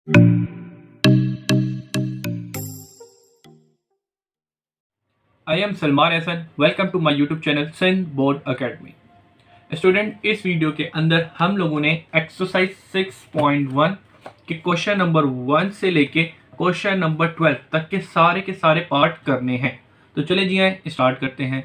I am Salman Hasan. Welcome to my YouTube channel Sindh board academy. Student, इस video के अंदर हम लोगों ने एक्सरसाइज 6.1 के क्वेश्चन नंबर 1 से लेके क्वेश्चन नंबर 12 तक के सारे पार्ट करने हैं। तो चले जी आए स्टार्ट करते हैं।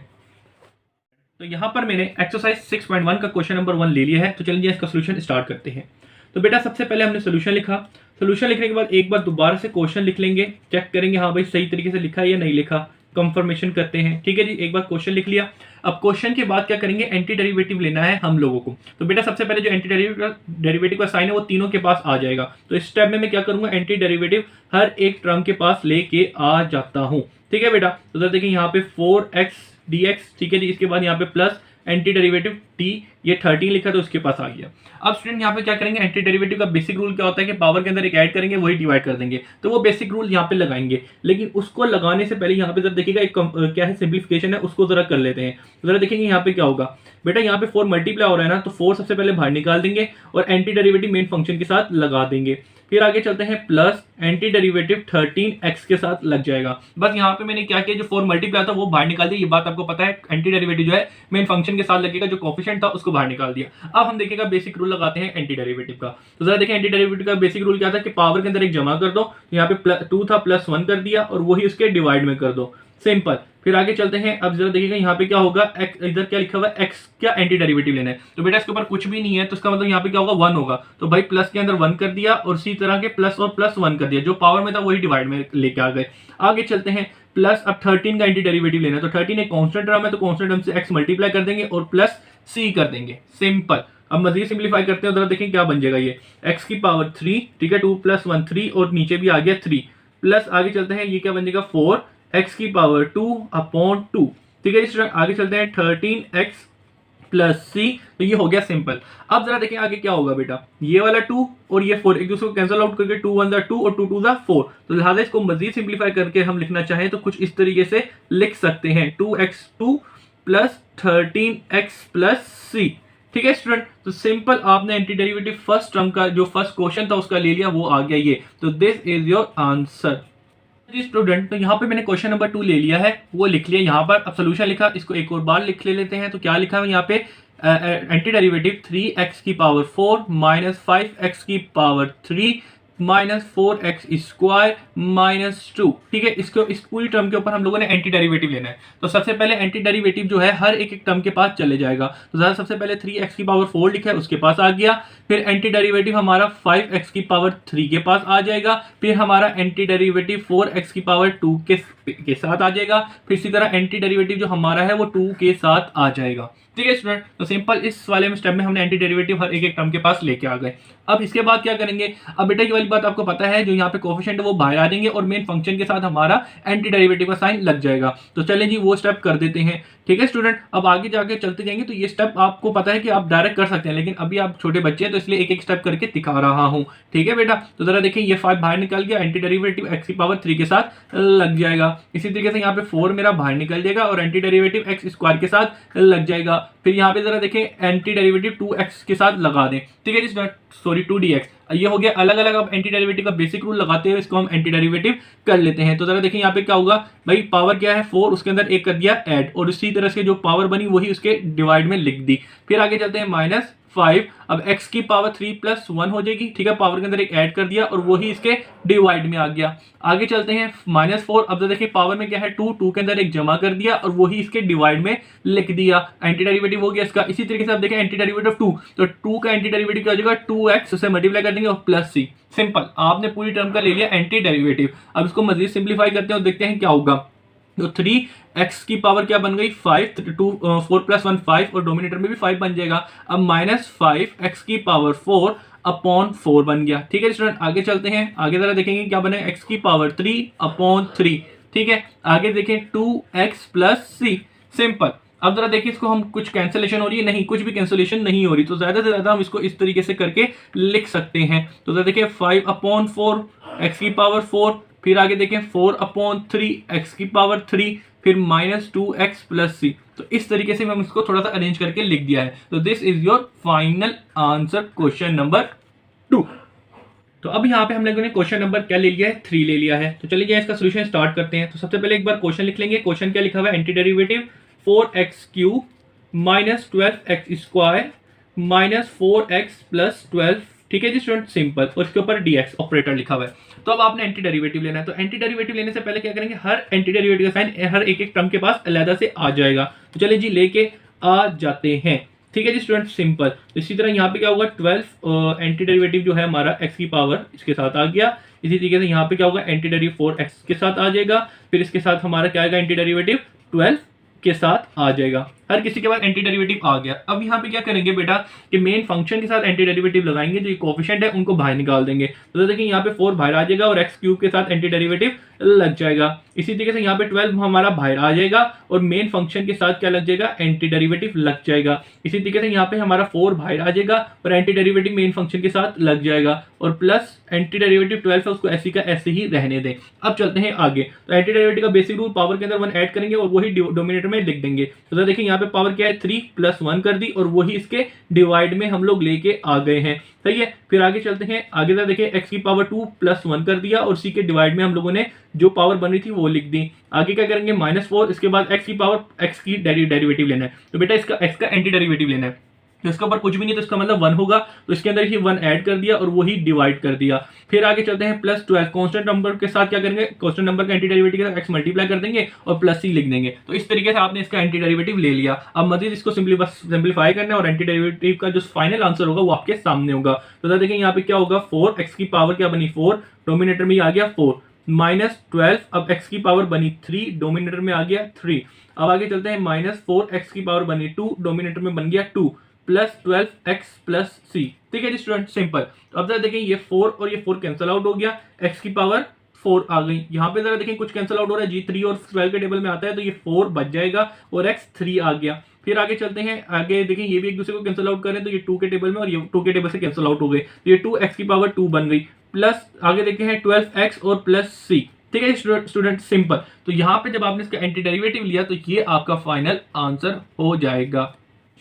तो यहाँ पर मैंने एक्सरसाइज 6.1 का क्वेश्चन नंबर 1 ले लिया है। तो चलिए जी इसका सोल्यूशन स्टार्ट करते हैं। तो बेटा सबसे पहले हमने सोल्यूशन लिखा। सोल्यूशन लिखने के बाद एक बार दोबारा से क्वेश्चन लिख लेंगे, चेक करेंगे हाँ भाई सही तरीके से लिखा है या नहीं लिखा, कंफर्मेशन करते हैं। ठीक है जी, एक बार क्वेश्चन लिख लिया। अब क्वेश्चन के बाद क्या करेंगे, एंटी डेरिवेटिव लेना है हम लोगों को। तो बेटा सबसे पहले जो एंटी डेरिवेटिव का साइन है वो तीनों के पास आ जाएगा। तो इस स्टेप में मैं क्या करूंगा, एंटी डेरिवेटिव हर एक टर्म के पास लेके आ जाता हूं। ठीक है बेटा, तो देखिए यहाँ पे 4x dx, ठीक है जी, इसके बाद यहाँ पे प्लस एंटी डेरिवेटिव t, ये 13 लिखा तो उसके पास आ गया। अब स्टूडेंट यहाँ पे क्या करेंगे, एंटी डेरिवेटिव का बेसिक रूल क्या होता है कि पावर के अंदर एक ऐड करेंगे वही डिवाइड कर देंगे। तो वो बेसिक रूल यहाँ पे लगाएंगे, लेकिन उसको लगाने से पहले यहाँ पे जरा देखिएगा एक क्या है सिंप्लीफिकेशन है, उसको जरा कर लेते हैं। तो जरा देखेंगे यहाँ पे क्या होगा बेटा, यहाँ पे 4 मल्टीप्लाई हो रहा है ना, तो 4 सबसे पहले बाहर निकाल देंगे और एंटी डेरिवेटिव मेन फंक्शन के साथ लगा देंगे। फिर आगे चलते हैं, प्लस एंटी डेरिवेटिव 13x के साथ लग जाएगा। बस यहाँ पे मैंने क्या किया, जो 4 मल्टीप्लाई था वो बाहर निकाल दिया। ये बात आपको पता है, एंटी डेरिवेटिव जो है मेन फंक्शन के साथ लगेगा, जो कोफिशिएंट था उसको बाहर निकाल दिया। अब हम देखेगा बेसिक रूल लगाते हैं एंटी डेरिवेटिव का। तो जरा देखें एंटी डेरिवेटिव का बेसिक रूल क्या था कि पावर के अंदर एक जमा कर दो, यहाँ पे 2 था प्लस 1 कर दिया और वही उसके डिवाइड में कर दो, सिंपल। फिर आगे चलते हैं, अब जरा देखिएगा यहाँ पे क्या होगा, इधर क्या लिखा हुआ है, x क्या एंटी डेरिवेटिव लेना है। तो बेटा इसके ऊपर कुछ भी नहीं है, तो इसका मतलब यहाँ पे क्या होगा, 1 होगा। तो भाई प्लस के अंदर 1 कर दिया और इसी तरह के प्लस और प्लस 1 कर दिया, जो पावर में था वही डिवाइड में लेके आ गए। आगे चलते हैं, प्लस अब 13 का एंटी डेरिवेटिव लेना है। तो 13 एक कॉन्स्टेंट टर्म है, तो कॉन्स्टेंट टर्म से x मल्टीप्लाई कर देंगे और प्लस c कर देंगे, सिंपल। अब मजीद सिंप्लीफाई करते हैं, उधर देखें क्या बन जाएगा, ये x की पावर 3, ठीक है, 2 + 1 3 और नीचे भी आ गया 3, प्लस आगे चलते हैं, ये क्या बन जाएगा 4x की पावर 2/2, ठीक है स्टूडेंट। आगे चलते हैं 13x प्लस c, तो ये हो गया सिंपल। अब जरा देखें आगे क्या होगा बेटा, ये वाला 2 और ये 4 एक दूसरे को कैंसिल आउट करके 2 1 2 और 2 2 4, तो लिहाजा इसको मजीद सिंप्लीफाई करके हम लिखना चाहें तो कुछ इस तरीके से लिख सकते हैं, 2x2 plus 13x plus c। ठीक है स्टूडेंट, तो सिंपल आपने एंटी डेरिवेटिव फर्स्ट टर्म का जो फर्स्ट क्वेश्चन था उसका ले लिया, वो आ गया ये। तो this is your answer student. तो यहाँ पे मैंने क्वेश्चन नंबर 2 ले लिया है, वो लिख लिया यहाँ पर। अब सोल्यूशन लिखा, इसको एक और बार लिख लेते हैं। तो क्या लिखा है यहाँ पे, एंटी डेरिवेटिव 3x की पावर 4 माइनस 5x की power 3 minus 4x square minus 2, ठीक है। इसको इस पूरी टर्म के ऊपर हम लोगों ने एंटी डेरिवेटिव लेना है। तो सबसे पहले एंटी डेरिवेटिव जो है हर एक टर्म के पास चले जाएगा। तो ज़रा सबसे पहले 3x की पावर 4 लिखा है, उसके पास आ गया। फिर एंटी डेरिवेटिव हमारा 5x की पावर 3 के पास आ जाएगा। फिर हमारा एंटी डेरिवेटिव 4x की पावर 2 के साथ आ जाएगा। फिर इसी तरह एंटी डेरिवेटिव जो हमारा है वो 2 के साथ आ जाएगा, ठीक है स्टूडेंट। तो सिंपल इस वाले स्टेप में हमने एंटी डेरिवेटिव हर एक टर्म के पास लेके आ गए। अब इसके बाद क्या करेंगे, अब बेटा ये वाली बात आपको पता है, जो यहाँ पे कोफिशिएंट है वो बाहर आ जाएंगे और मेन फंक्शन के साथ हमारा एंटी डेरिवेटिव का साइन लग जाएगा। तो चलें जी वो स्टेप कर देते हैं, ठीक है स्टूडेंट। अब आगे जाके चलते जाएंगे, तो ये स्टेप आपको पता है कि आप डायरेक्ट कर सकते हैं, लेकिन अभी आप छोटे बच्चे हैं तो इसलिए एक एक स्टेप करके दिखा रहा हूँ, ठीक है बेटा। तो जरा देखिए ये 5 बाहर निकल गया, एंटी डेरिवेटिव x की पावर 3 के साथ लग जाएगा। इसी तरीके से यहाँ पे 4 मेरा बाहर निकल जाएगा और एंटी डेरिवेटिव x स्क्वायर के साथ लग जाएगा। फिर यहाँ पे जरा देखें एंटी डेरिवेटिव 2x के साथ लगा दें, ठीक है जी, सॉरी 2dx। ये हो गया अलग अलग। अब एंटी डेरिवेटिव का बेसिक रूल लगाते हुए इसको हम एंटी डेरिवेटिव कर लेते हैं। तो जरा देखें यहाँ पे क्या होगा भाई, पावर क्या है 4, उसके अंदर एक कर दिया ऐड और इसी तरह से जो पावर बनी वही उसके डिवाइड में लिख दी। फिर आगे चलते हैं -5, अब x की पावर 3 + 1 हो जाएगी, ठीक है, पावर के अंदर एक ऐड कर दिया और वही इसके डिवाइड में आ गया। आगे चलते हैं -4, अब देखिए पावर में क्या है 2 के अंदर एक जमा कर दिया और वही इसके डिवाइड में लिख दिया, एंटी डेरिवेटिव हो गया इसका। इसी तरीके से अब देखें एंटी डेरिवेटिव 2, तो 2 का एंटी डेरिवेटिव क्या हो जाएगा 2x, उसे मल्टीप्लाई कर देंगे और प्लस c, सिंपल। आपने पूरी टर्म का ले लिया एंटी डेरिवेटिव। अब इसको मजीद सिंप्लीफाई करते हैं और देखते हैं क्या होगा। तो 3x की पावर क्या बन गई 5, 4 + 1 5 और डोमिनेटर में भी 5 बन जाएगा। अब -5x की पावर 4/4 बन गया, ठीक है स्टूडेंट। आगे चलते हैं, आगे जरा देखेंगे क्या बने, x की पावर 3/3, ठीक है। आगे देखें 2x प्लस c, सिंपल। अब जरा देखिए इसको हम कुछ कैंसिलेशन हो रही है, नहीं कुछ भी कैंसिलेशन नहीं हो रही, तो ज्यादा से ज्यादा हम इसको इस तरीके से करके लिख सकते हैं। तो जरा देखिए 5/4 x की पावर 4, फिर आगे देखें 4/3 x की पावर 3, फिर -2x प्लस c। तो इस तरीके से हम इसको थोड़ा सा अरेंज करके लिख दिया है। तो this is your final answer question number 2। तो अब यहाँ पे हम लोगों ने क्वेश्चन नंबर क्या ले लिया है, 3 ले लिया है। तो चलिए इसका सोल्यूशन स्टार्ट करते हैं। तो सबसे पहले एक बार क्वेश्चन लिख लेंगे। क्वेश्चन क्या लिखा हुआ है, anti derivative 4x³ minus 12x² minus 4x plus 12, ठीक है जी स्टूडेंट, सिंपल, और इसके ऊपर dx ऑपरेटर लिखा हुआ है। तो अब आपने एंटी डेरिवेटिव लेना है। तो एंटी डेरिवेटिव लेने से पहले क्या करेंगे, हर एंटी डेरिवेटिव का साइन हर एक टर्म के पास अलग से आ जाएगा। तो चलिए जी लेके आ जाते हैं, ठीक है जी स्टूडेंट, सिंपल। तो इसी तरह यहाँ पे क्या होगा, 12 एंटी डेरिवेटिव जो है हमारा x की पावर इसके साथ आ गया। इसी तरीके से यहाँ पे क्या होगा, एंटी डेरिवेटिव 4x के साथ आ जाएगा। फिर इसके साथ हमारा क्या आएगा, एंटी डेरिवेटिव 12 के साथ आ जाएगा। हर किसी के बाद एंटी डेरिवेटिव आ गया। अब यहाँ पे क्या करेंगे बेटा कि मेन फंक्शन के साथ एंटी डेरिवेटिव लगाएंगे, जो कोएफिशिएंट है उनको बाहर निकाल देंगे। तो देखिए यहाँ पे 4 बाहर आ जाएगा और x³ के साथ एंटी डेरिवेटिव लग जाएगा। इसी तरीके से यहाँ पे 12 हमारा बाहर आ जाएगा और मेन फंक्शन के साथ क्या लग जाएगा, एंटी डेरिवेटिव लग जाएगा। इसी तरीके से यहाँ पे हमारा 4 बाहर आ जाएगा और एंटी डेरिवेटिव मेन फंक्शन के साथ लग जाएगा, और प्लस एंटी डेरिवेटिव 12 है उसको ऐसे का ऐसे ही रहने दें। अब चलते हैं आगे। तो एंटी डेरिवेटिव का बेसिक रूल, पावर के अंदर 1 ऐड करेंगे और वही डोमिनेटर में लिख देंगे। तो देखिए यहाँ पे पावर क्या है, 3 + 1 कर दी और वही इसके डिवाइड में हम लोग लेके आ गए हैं, सही है। फिर आगे चलते हैं, आगे तक देखिए x की पावर 2 + 1 कर दिया और उसी के डिवाइड में हम लोगों ने जो पावर बन रही थी वो लिख दी। आगे क्या करेंगे, -4, इसके बाद x की पावर x की डेरिवेटिव लेना है। तो बेटा इसका x का एंटी डेरिवेटिव लेना है। तो इसके ऊपर कुछ भी नहीं, तो इसका मतलब 1 होगा, तो इसके अंदर ही 1 ऐड कर दिया और वही डिवाइड कर दिया। फिर आगे चलते हैं, +12 कांस्टेंट नंबर के साथ क्या करेंगे, कांस्टेंट नंबर का एंटी डेरिवेटिव के साथ x मल्टीप्लाई कर देंगे और +c लिख देंगे। तो इस तरीके से आपने इसका एंटी डेरिवेटिव ले लिया। अब मजीद इसको सिंप्लीफाई करना है और एंटी डेरिवेटिव का जो फाइनल आंसर होगा वो आपके सामने होगा। तो देखिए यहाँ पे क्या होगा, 4x की पावर क्या बनी 4, डोमिनेटर में आ गया 4, -12, अब x की पावर बनी 3, डोमिनेटर में आ गया 3। अब आगे चलते हैं, -4x की पावर बनी 2, डोमिनेटर में बन गया 2, +12x + c, ठीक है जी स्टूडेंट, सिंपल। तो अब जरा देखें ये 4 और ये 4 कैंसिल आउट हो गया, x की पावर 4 आ गई। यहाँ पे जरा देखें कुछ कैंसिल आउट हो रहा है, g3 और 12 के टेबल में आता है, तो ये 4 बच जाएगा और x 3 आ गया। फिर आगे चलते हैं, आगे देखें ये भी एक दूसरे को कैंसिल आउट करें, तो ये 2 के टेबल में और ये 2 के टेबल से कैंसिल आउट हो गए, तो ये 2x की पावर 2 बन गई, प्लस आगे देखते हैं 12x और +c, ठीक है स्टूडेंट, सिंपल। तो यहाँ पे जब आपने इसका एंटी डेरिवेटिव लिया तो ये आपका फाइनल आंसर हो जाएगा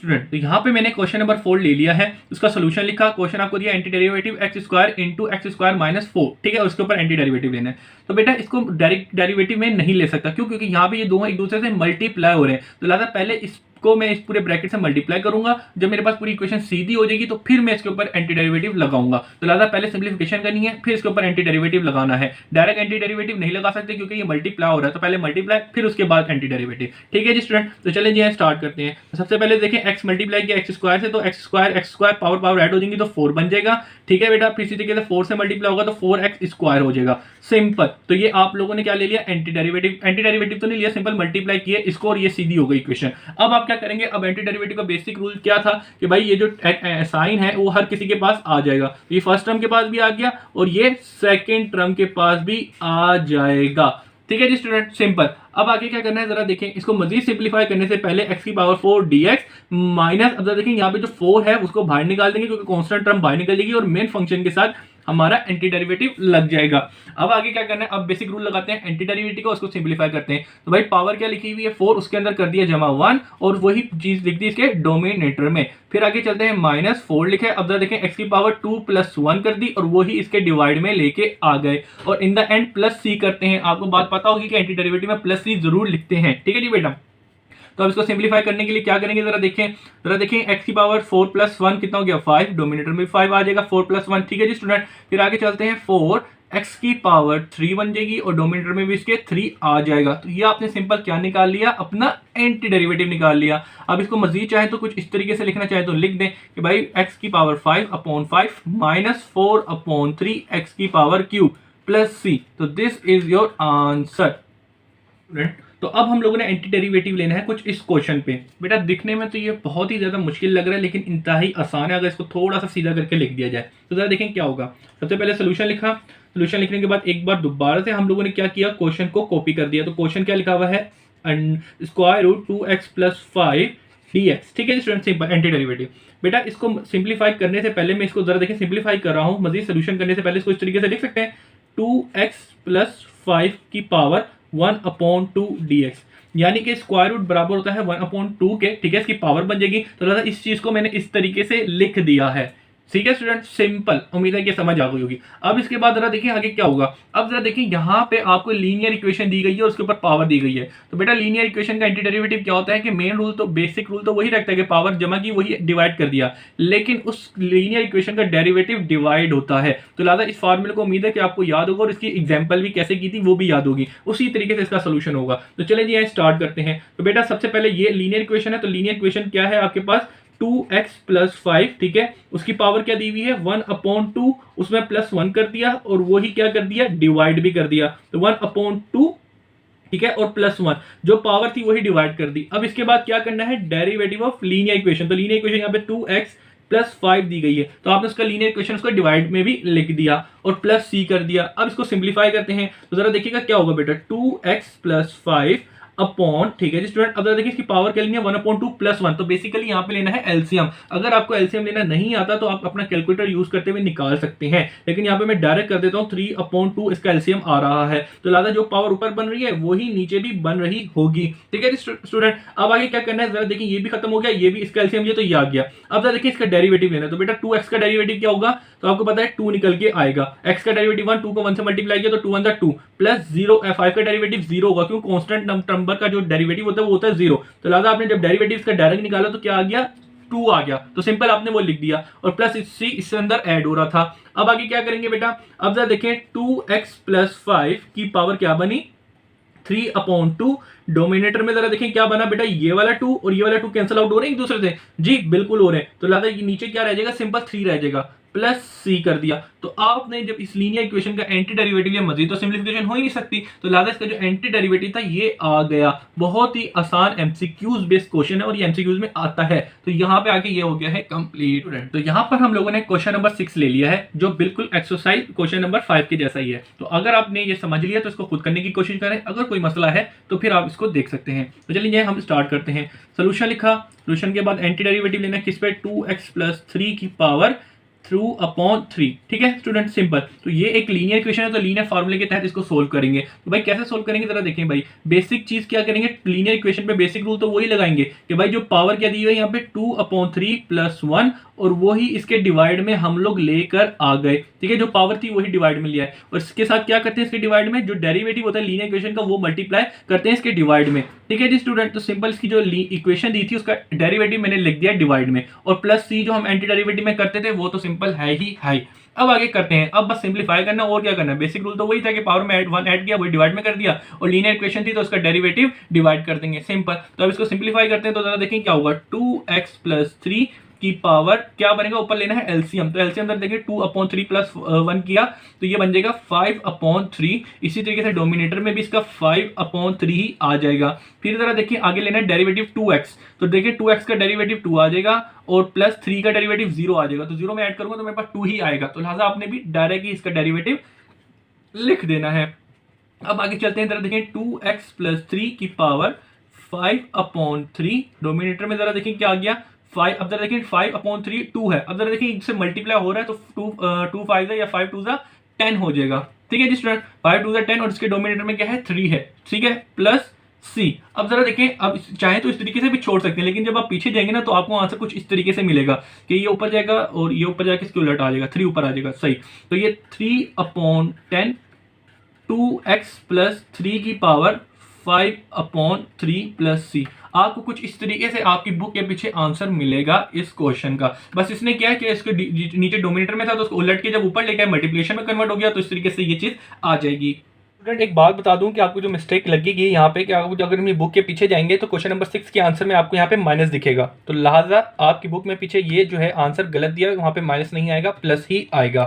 स्टूडेंट। तो यहाँ पे मैंने क्वेश्चन नंबर 4 ले लिया है, उसका सोल्यूशन लिखा। क्वेश्चन आपको दिया एंटी डेरिवेटिव x² × x² - 4, ठीक है, उसके ऊपर एंटी डेरिवेटिव लेना है। तो बेटा इसको डायरेक्ट डेरिवेटिव में नहीं ले सकता, क्यों, क्योंकि यहाँ पे ये दोनों एक दूसरे से मल्टीप्लाई हो रहे हैं। तो लिहाजा पहले इसको मैं इस पूरे ब्रैकेट से मल्टीप्लाई करूंगा, जब मेरे पास पूरी इक्वेशन सीधी हो जाएगी तो फिर मैं इसके ऊपर एंटी डेरिवेटिव लगाऊंगा। तो लिहाजा पहले सिंप्लीफिकेशन करनी है, फिर इसके ऊपर एंटी डेरिवेटिव लगाना है। डायरेक्ट एंटी डेरिवेटिव नहीं लगा सकते क्योंकि ये मल्टीप्लाई हो रहा है, तो पहले मल्टीप्लाई फिर उसके बाद एंटी डेरिवेटिव, ठीक है जी स्टूडेंट। तो चलिए जी स्टार्ट करते हैं। तो सबसे पहले देखें x मल्टीप्लाई किया x² से, तो x² पावर ऐड हो जाएंगी तो 4 बन जाएगा, ठीक है बेटा। फिर इसी तरीके से 4 से मल्टीप्लाई होगा तो 4x² हो जाएगा, सिंपल। तो ये आप लोगों ने क्या ले लिया, एंटी डेरिवेटिव। एंटी डेरिवेटिव तो नहीं लिया, सिंपल मल्टीप्लाई किए इसको और ये सीधी हो गई इक्वेशन। अब आप क्या करेंगे, अब एंटी डेरिवेटिव का बेसिक रूल क्या था कि भाई ये जो साइन है वो हर किसी के पास आ जाएगा। ये फर्स्ट टर्म के पास भी आ गया और ये सेकंड टर्म के पास भी आ जाएगा, ठीक है जी स्टूडेंट, सिंपल। अब आगे क्या करना है जरा देखें, इसको मजीद सिंप्लीफाई करने से पहले x की पावर 4 dx माइनस, अब जरा देखें यहाँ पे जो 4 है उसको बाहर निकाल देंगे क्योंकि कांस्टेंट टर्म बाहर निकल जाएगी और मेन फंक्शन के साथ हमारा एंटी डेरिवेटिव लग जाएगा। अब आगे क्या करना है, अब बेसिक रूल लगाते हैं एंटी डेरिवेटिव को, उसको सिंप्लीफाई करते हैं। तो भाई पावर क्या लिखी हुई है 4, उसके अंदर कर दिया +1 और वही चीज लिख दी इसके डोमिनेटर में। फिर आगे चलते हैं, -4 लिखे। अब जरा देखें x की पावर 2 + 1 कर दी और वही इसके डिवाइड में लेके आ गए और इन द एंड +c करते हैं। आपको बात पता होगी कि एंटी डेरिवेटिव में +c जरूर लिखते हैं, ठीक है जी बेटा। तो अब इसको सिंप्लीफाई करने के लिए क्या करेंगे, जरा देखें x की पावर 4 + 1 कितना हो गया 5, डोमिनेटर में 5 आ जाएगा, 4 + 1, ठीक है जी स्टूडेंट। फिर आगे चलते हैं, 4 x की पावर 3 बन जाएगी और डोमिनेटर में भी इसके 3 आ जाएगा। तो ये आपने सिंपल क्या निकाल लिया, अपना एंटी डेरिवेटिव निकाल लिया। अब इसको मजीद चाहे तो कुछ इस तरीके से लिखना चाहे तो लिख दें कि भाई x की पावर 5/5 -4/3 x की पावर क्यूब +c। तो दिस इज योर आंसर। तो अब हम लोगों ने एंटी डेरिवेटिव लेना है कुछ इस क्वेश्चन पे। बेटा दिखने में तो ये बहुत ही ज्यादा मुश्किल लग रहा है लेकिन इंतहाई आसान है अगर इसको थोड़ा सा सीधा करके लिख दिया जाए। तो जरा देखें क्या होगा। सबसे पहले सोल्यूशन लिखा, सोल्यूशन लिखने के बाद एक बार दोबारा से हम लोगों ने क्या किया, क्वेश्चन को कॉपी कर दिया। तो क्वेश्चन क्या लिखा हुआ है, √2x + 5 dx, ठीक है स्टूडेंट, सिंपल एंटी डेरिवेटिव। बेटा इसको सिंप्लीफाई करने से पहले मैं इसको जरा देखें सिंप्लीफाई कर रहा हूं, मजीद सोल्यूशन करने से पहले इसको इस तरीके से लिख सकते हैं, 2x + 5 की पावर 1/2 dx, यानी कि स्क्वायर रूट बराबर होता है 1/2 के, ठीक है, इसकी पावर बन जाएगी। तो इस चीज को मैंने इस तरीके से लिख दिया है, ठीक है स्टूडेंट, सिंपल, उम्मीद है कि समझ आ गई होगी। अब इसके बाद जरा देखिए आगे क्या होगा। अब जरा देखिए यहाँ पे आपको लीनियर इक्वेशन दी गई है और उसके ऊपर पावर दी गई है। तो बेटा लीनियर इक्वेशन का एंटी डेरिवेटिव क्या होता है कि मेन रूल तो बेसिक रूल तो वही रखता है कि पावर जमा की वही डिवाइड कर दिया, लेकिन उस लीनियर इक्वेशन का डेरिवेटिव डिवाइड होता है। तो लिहाजा इस फॉर्मूले को उम्मीद है कि आपको याद होगा और इसकी एग्जाम्पल भी कैसे की थी वो भी याद होगी, उसी तरीके से इसका सोल्यूशन होगा। तो चले जी यहाँ स्टार्ट करते हैं। तो बेटा सबसे पहले ये लीनियर इक्वेशन है, तो लीनियर इक्वेशन क्या है आपके पास 2x प्लस 5, ठीक है, उसकी पावर क्या दी हुई है 1/2, उसमें प्लस 1 कर दिया और वही क्या कर दिया डिवाइड भी कर दिया, तो 1/2, ठीक है, और प्लस 1 जो पावर थी वही डिवाइड कर दी। अब इसके बाद क्या करना है डेरिवेटिव ऑफ लीनियर इक्वेशन, तो लीनियर इक्वेशन यहाँ पे 2x प्लस 5 दी गई है, तो आपने उसका लीनियर इक्वेशन उसको डिवाइड में भी लिख दिया और प्लस c कर दिया। अब इसको सिंप्लीफाई करते हैं तो जरा देखिएगा क्या होगा बेटा 2x प्लस 5 अपॉन, ठीक है जी स्टूडेंट, अब देखिए इसकी पावर क्या लेनी है 1/2 प्लस 1, तो बेसिकली यहाँ पे लेना है एलसीएम। अगर आपको एलसीएम लेना नहीं आता तो आप अपना कैलकुलेटर यूज करते हुए निकाल सकते हैं, लेकिन यहाँ पे मैं डायरेक्ट कर देता हूँ 3/2 इसका एलसीएम आ रहा है, तो लिहाजा जो पावर ऊपर बन रही है वही नीचे भी बन रही होगी। ठीक है जी स्टूडेंट, अब आगे क्या करना है जरा देखिए, ये भी खत्म हो गया, ये भी इसका एलसीएम ये तो ये आ गया। अब जरा देखिए इसका डेरिवेटिव लेना है, तो बेटा 2x का डेरिवेटिव क्या होगा, तो आपको पता है 2 निकल के आएगा, x का डेरिवेटिव 1, 2 को 1 से मल्टीप्लाई किया तो 2 1 2 प्लस 0, 5 का डेरिवेटिव 0 होगा, क्यों कांस्टेंट नंबर का जो डेरिवेटिव होता है वो होता है 0, तो लिहाजा आपने जब डेरिवेटिव का डायरेक्ट निकाला तो क्या आ गया 2 आ गया, तो सिंपल आपने वो लिख दिया और प्लस इससे अंदर ऐड हो रहा था। अब आगे क्या करेंगे बेटा, अब जरा देखें 2x प्लस 5 की पावर क्या बनी 3/2, डोमिनेटर में जरा देखें क्या बना बेटा, ये वाला 2 और ये वाला 2 कैंसिल आउट हो रहे हैं एक दूसरे से, जी बिल्कुल हो रहे हैं, तो लिहाजा नीचे क्या रह जाएगा सिंपल 3 रह जाएगा, प्लस c कर दिया। तो आपने जब इस लीनियर इक्वेशन का एंटी डेरिवेटिव या मजीद तो सिंप्लीफिकेशन हो ही नहीं सकती, तो लिहाजा इसका जो एंटी डेरिवेटिव था ये आ गया। बहुत ही आसान एमसीक्यूज बेस्ड क्वेश्चन है और ये एमसीक्यूज में आता है, तो यहाँ पे आके ये हो गया है कंप्लीट। तो यहाँ पर हम लोगों ने क्वेश्चन नंबर 6 ले लिया है जो बिल्कुल एक्सरसाइज क्वेश्चन नंबर 5 के जैसा ही है। तो अगर आपने ये समझ लिया तो इसको खुद करने की कोशिश करें, अगर कोई मसला है तो फिर आप इसको देख सकते हैं। तो चलिए हम स्टार्ट करते हैं। सोल्यूशन लिखा, सोल्यूशन के बाद एंटी डेरिवेटिव लेना किस पे 2x प्लस 3 की पावर 2/3, ठीक है स्टूडेंट, सिंपल। तो ये एक लीनियर इक्वेशन है, तो लीनियर फार्मूले के तहत इसको सोल्व करेंगे। तो भाई कैसे सोल्व करेंगे जरा देखें भाई, बेसिक चीज क्या करेंगे, लीनियर इक्वेशन पे बेसिक रूल तो वही लगाएंगे कि भाई जो पावर क्या दी हुई है यहाँ पे 2/3 प्लस 1 और वही इसके डिवाइड में हम लोग लेकर आ गए, ठीक है, जो पावर थी वही डिवाइड में लिया है और इसके साथ क्या करते हैं इसके डिवाइड में जो डेरिवेटिव होता है लीनियर इक्वेशन का वो मल्टीप्लाई करते हैं इसके डिवाइड में, ठीक है जी स्टूडेंट। तो सिंपल इसकी जो इक्वेशन दी थी उसका डेरिवेटिव मैंने लिख दिया डिवाइड में और प्लस सी जो हम एंटी डेरिवेटिव में करते थे वो तो सिंपल है ही है। अब आगे करते हैं, अब बस सिंप्लीफाई करना और क्या करना है, बेसिक रूल तो वही था कि पावर में 1 ऐड किया वही डिवाइड में कर दिया और लीनियर इक्वेशन थी तो उसका डेरिवेटिव डिवाइड कर देंगे, सिंपल। तो अब इसको सिंप्लीफाई करते हैं तो जरा देखें क्या होगा 2x प्लस 3 की पावर क्या बनेगा, ऊपर लेना है एलसीएम, तो एलसीएम अंदर देखिए 2/3 प्लस 1 किया तो ये बन जाएगा 5/3। इसी तरीके से डोमिनेटर में भी इसका 5/3 ही आ जाएगा। फिर जरा देखिए आगे लेना है डेरिवेटिव 2x, तो देखिए 2x का डेरिवेटिव 2 आ जाएगा और प्लस 3 का डेरिवेटिव 0 आ जाएगा, तो 0 में ऐड करूंगा तो मेरे पास 2 ही आएगा, तो लिहाजा आपने भी डायरेक्ट ही इसका डेरिवेटिव लिख देना है। अब आगे चलते हैं, जरा देखें 2x प्लस 3 की पावर 5/3, डोमिनेटर में जरा देखिए क्या आ गया 5, अब जरा देखिए 5/3 2 है, अब जरा देखिए इससे मल्टीप्लाई हो रहा है तो 2 5 या 5 2 10 हो जाएगा, ठीक है जी स्टूडेंट, 5 2 10 और इसके डोमिनेटर में क्या है 3 है, ठीक है, प्लस सी। अब जरा देखें, अब चाहे तो इस तरीके से भी छोड़ सकते हैं, लेकिन जब आप पीछे जाएंगे ना तो आपको आंसर कुछ इस तरीके से मिलेगा कि ये ऊपर जाएगा और ये ऊपर जाके इसके उलट आ जाएगा, 3 ऊपर आ जाएगा, सही। तो ये 3/10 2x प्लस 3 की पावर 5/3 प्लस सी, आपको कुछ इस तरीके से आपकी बुक के पीछे आंसर मिलेगा इस क्वेश्चन का। बस इसने क्या कि इसके नीचे डोमिनेटर में था तो उसको उलट के जब ऊपर लेके मल्टीप्लिकेशन में कन्वर्ट हो गया तो इस तरीके से ये चीज आ जाएगी। स्टूडेंट एक बात बता दूं कि आपको जो मिस्टेक लगेगी यहाँ पे कि आपको अगर अपनी बुक के पीछे जाएंगे तो क्वेश्चन नंबर 6 के आंसर में आपको यहाँ पे माइनस दिखेगा, तो लिहाजा आपकी बुक में पीछे ये जो है आंसर गलत दिया है, वहां पे माइनस नहीं आएगा प्लस ही आएगा।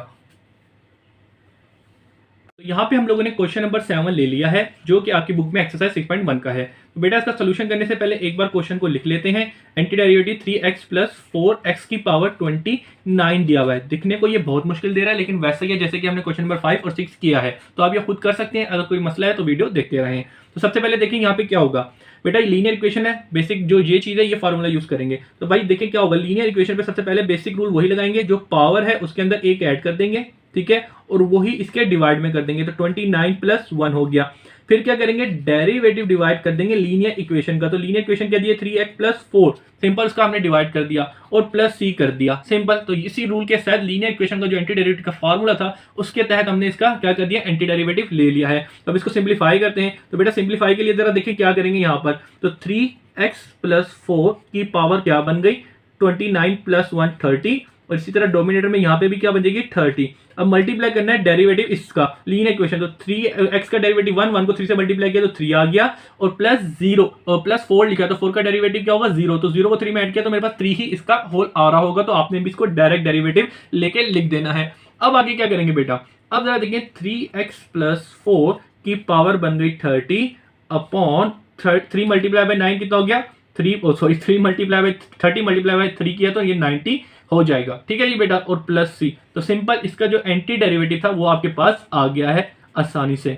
तो यहाँ पे हम लोगों ने क्वेश्चन नंबर 7 ले लिया है जो कि आपकी बुक में एक्सरसाइज 6.1 का है। तो बेटा इसका सोल्यूशन करने से पहले एक बार क्वेश्चन को लिख लेते हैं। Anti derivative 3x plus 4x की पावर 29 दिया हुआ है। दिखने को ये बहुत मुश्किल दे रहा है लेकिन वैसे ही जैसे कि हमने क्वेश्चन नंबर 5 और 6 किया है, तो आप ये खुद कर सकते हैं। अगर कोई मसला है तो वीडियो देखते रहें। तो सबसे पहले देखिए यहाँ पे क्या होगा। बेटा लीनियर इक्वेशन है, बेसिक जो ये चीज है ये फार्मूला यूज करेंगे। तो भाई देखिए क्या होगा, लीनियर इक्वेशन पे सबसे पहले बेसिक रूल वही लगाएंगे, जो पावर है उसके अंदर एक ऐड कर देंगे, ठीक है, और वही इसके डिवाइड में कर देंगे तो 29 प्लस 1 हो गया। फिर क्या करेंगे, डेरिवेटिव डिवाइड कर देंगे लीनियर इक्वेशन का। तो लीनियर इक्वेशन क्या दिया, 3x प्लस 4, सिंपल उसका हमने डिवाइड कर दिया और प्लस c कर दिया, सिंपल। तो इसी रूल के साथ लीनियर इक्वेशन का जो एंटी डेरिवेटिव का फार्मूला था उसके तहत हमने इसका क्या कर दिया, एंटी डेरिवेटिव ले लिया है। तो अब इसको सिंप्लीफाई करते हैं। तो बेटा सिंप्लीफाई के लिए जरा देखिए क्या करेंगे यहाँ पर, तो 3x प्लस 4 की पावर क्या बन गई, 29 प्लस 1 30, और इसी तरह डोमिनेटर में यहाँ पे भी क्या बन जाएगी 30। अब मल्टीप्लाई करना है डेरिवेटिव इसका लीनियर इक्वेशन, तो 3x का डेरिवेटिव 1 को 3 से मल्टीप्लाई किया तो 3 आ गया, और प्लस 0 और प्लस 4 लिखा तो 4 का डेरिवेटिव क्या होगा 0, तो 0 को 3 में ऐड किया तो मेरे पास 3 ही इसका होल आ रहा होगा। तो आपने भी इसको डायरेक्ट डेरिवेटिव लेके लिख देना है। अब आगे क्या करेंगे बेटा, अब जरा देखिए 3x प्लस 4 की पावर बन गई 30 अपॉन 3 मल्टीप्लाई बाय 9 कितना हो गया 3 मल्टीप्लाई बाय 30 मल्टीप्लाई बाय 3 किया तो ये 90 हो जाएगा, ठीक है जी बेटा, और प्लस c। तो सिंपल इसका जो एंटी डेरिवेटिव था वो आपके पास आ गया है आसानी से।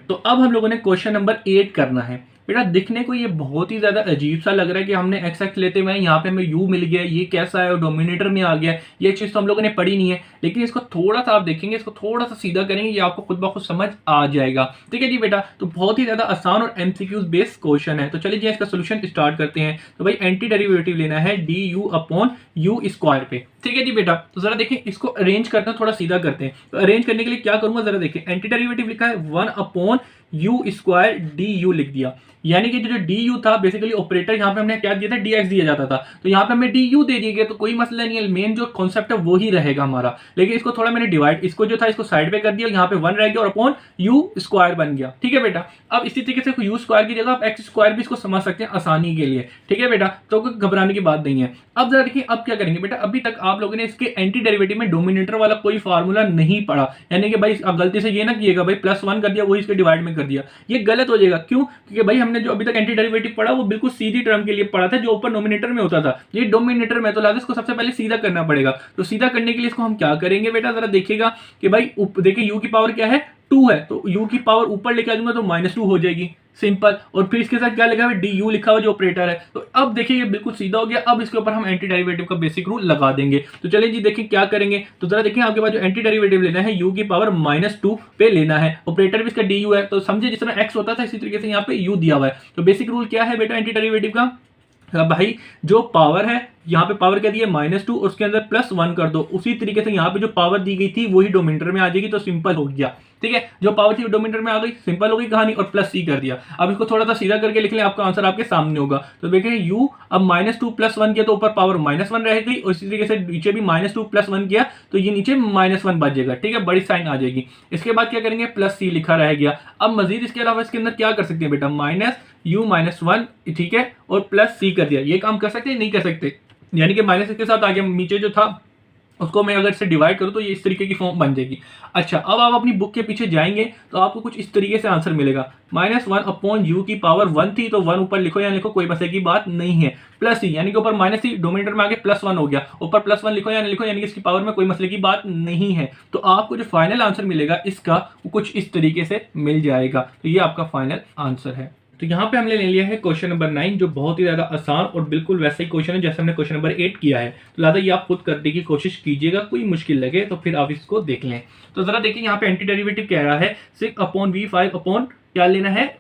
तो अब हम लोगों ने क्वेश्चन नंबर 8 करना है। बेटा दिखने को ये बहुत ही ज्यादा अजीब सा लग रहा है कि हमने एक्स एक्स लेते हुए यहाँ पे हमें यू मिल गया, ये कैसा है, और डोमिनेटर में आ गया, ये चीज तो हम लोगों ने पढ़ी नहीं है। लेकिन इसको थोड़ा सा आप देखेंगे, इसको थोड़ा सा सीधा करेंगे, ये आपको खुद ब खुद समझ आ जाएगा, ठीक है जी बेटा। तो बहुत ही ज्यादा आसान और एमसीक्यूज बेस्ड क्वेश्चन है। तो चलिए जी इसका सोल्यूशन स्टार्ट करते हैं। तो भाई एंटी डेरिवेटिव लेना है D you upon you square पे, ठीक है जी बेटा। तो जरा देखिए इसको अरेंज करते हैं, थोड़ा सीधा करते हैं। तो अरेंज करने के लिए क्या करूंगा, जरा देखिए एंटी डेरिवेटिव लिखा है 1 upon you square D you लिख दिया, यानी कि जो डी यू था बेसिकली ऑपरेटर यहाँ पे हमने क्या दिया था, डीएक्स दिया जाता था, तो यहाँ पे हमें डी यू दे दिया गया, तो कोई मसला नहीं है, मेन जो कॉन्सेप्ट है वो ही रहेगा हमारा। लेकिन इसको थोड़ा मैंने डिवाइड, इसको जो था इसको साइड पे कर दिया, यहाँ पे 1 रह गया और अपॉन यू स्क्वायर बन गया, ठीक है बेटा। अब इसी तरीके से यू स्क्वायर की जगह आप एक्स स्क्वायर भी इसको समझ सकते हैं आसानी के लिए, ठीक है बेटा, तो कोई घबराने की बात नहीं है। अब जरा देखिए अब क्या करेंगे बेटा, अभी तक आप लोगों ने इसके एंटी डेरिवेटिव में डोमिनेटर वाला कोई फार्मूला नहीं पढ़ा, यानी कि भाई गलती से ये ना किएगा भाई +1 कर दिया वही इसके डिवाइड में कर दिया, ये गलत हो जाएगा। क्यों, क्योंकि भाई हमने जो अभी तक एंटी डेरिवेटिव पढ़ा वो बिल्कुल सीधी टर्म के लिए पढ़ा था जो ऊपर नोमिनेटर में होता था, ये डोमिनेटर में, तो लिहाजा इसको सबसे पहले सीधा करना पड़ेगा। तो सीधा करने के लिए इसको हम क्या करेंगे बेटा, जरा देखिएगा कि भाई देखिए यू की पावर क्या है 2 है, तो यू की पावर ऊपर लेके आ जाऊंगा तो -2 हो जाएगी, सिंपल। और फिर इसके साथ क्या लिखा है, डी यू लिखा हुआ जो ऑपरेटर है। तो अब देखिए ये बिल्कुल सीधा हो गया। अब इसके ऊपर हम एंटी डेरिवेटिव का बेसिक रूल लगा देंगे। तो चलिए जी देखिए क्या करेंगे, तो जरा देखिए आपके पास जो एंटी डेरिवेटिव लेना है यू की पावर -2 पे लेना है, ऑपरेटर भी इसका डी यू है, तो समझे जिस तरह एक्स होता था इसी तरीके से यहाँ पे यू दिया हुआ है। तो बेसिक रूल क्या है बेटा एंटी डेरिवेटिव का, भाई जो पावर है यहाँ पे पावर क्या दी है -2 और उसके अंदर +1 कर दो, उसी तरीके से यहाँ पे जो पावर दी गई थी वही डोमिनेटर में आ जाएगी, तो सिंपल हो गया, ठीक है। जो पावर थी डोमिनेटर में आ गई, सिंपल हो गई कहानी, और +c कर दिया। अब इसको थोड़ा सा सीधा करके लिख लें, आपका आंसर आपके सामने होगा। तो देखिए u अब -2 + 1 किया तो ऊपर पावर -1 रह गई, और इसी तरीके से नीचे भी -2 + 1 किया तो ये नीचे -1 बच जाएगा, ठीक है, बड़ी साइन आ जाएगी। इसके बाद क्या करेंगे, +c लिखा रह गया। अब मजीद इसके अलावा इसके अंदर क्या कर सकते हैं बेटा, -u-1, ठीक है, और +c कर दिया। ये काम कर सकते हैं, नहीं कर सकते, यानी कि माइनस के साथ आगे नीचे जो था उसको मैं अगर से डिवाइड करूं तो ये इस तरीके की फॉर्म बन जाएगी। अच्छा अब आप अपनी बुक के पीछे जाएंगे तो आपको कुछ इस तरीके से आंसर मिलेगा, -1 अपॉन यू की पावर 1 थी तो 1 ऊपर लिखो या लिखो कोई मसले की बात नहीं है, +c यानी कि ऊपर -c डोमिनेटर में आगे +1 हो गया, ऊपर +1 लिखो या लिखो यानी कि इसकी पावर में कोई मसले की बात नहीं है। तो आपको जो फाइनल आंसर मिलेगा इसका वो कुछ इस तरीके से मिल जाएगा। तो ये आपका फाइनल आंसर है। तो यहाँ पे हमने ले लिया है क्वेश्चन नंबर 9 जो बहुत ही ज्यादा आसान और बिल्कुल वैसा ही क्वेश्चन है जैसे हमने क्वेश्चन नंबर 8 किया है। तो लिहाजा ये आप खुद करने की कोशिश कीजिएगा, कोई मुश्किल लगे तो फिर आप इसको देख लें। तो जरा देखिए यहाँ पे एंटी डेरिवेटिव कह रहा है 6/v5 अपॉन क्या लेना है,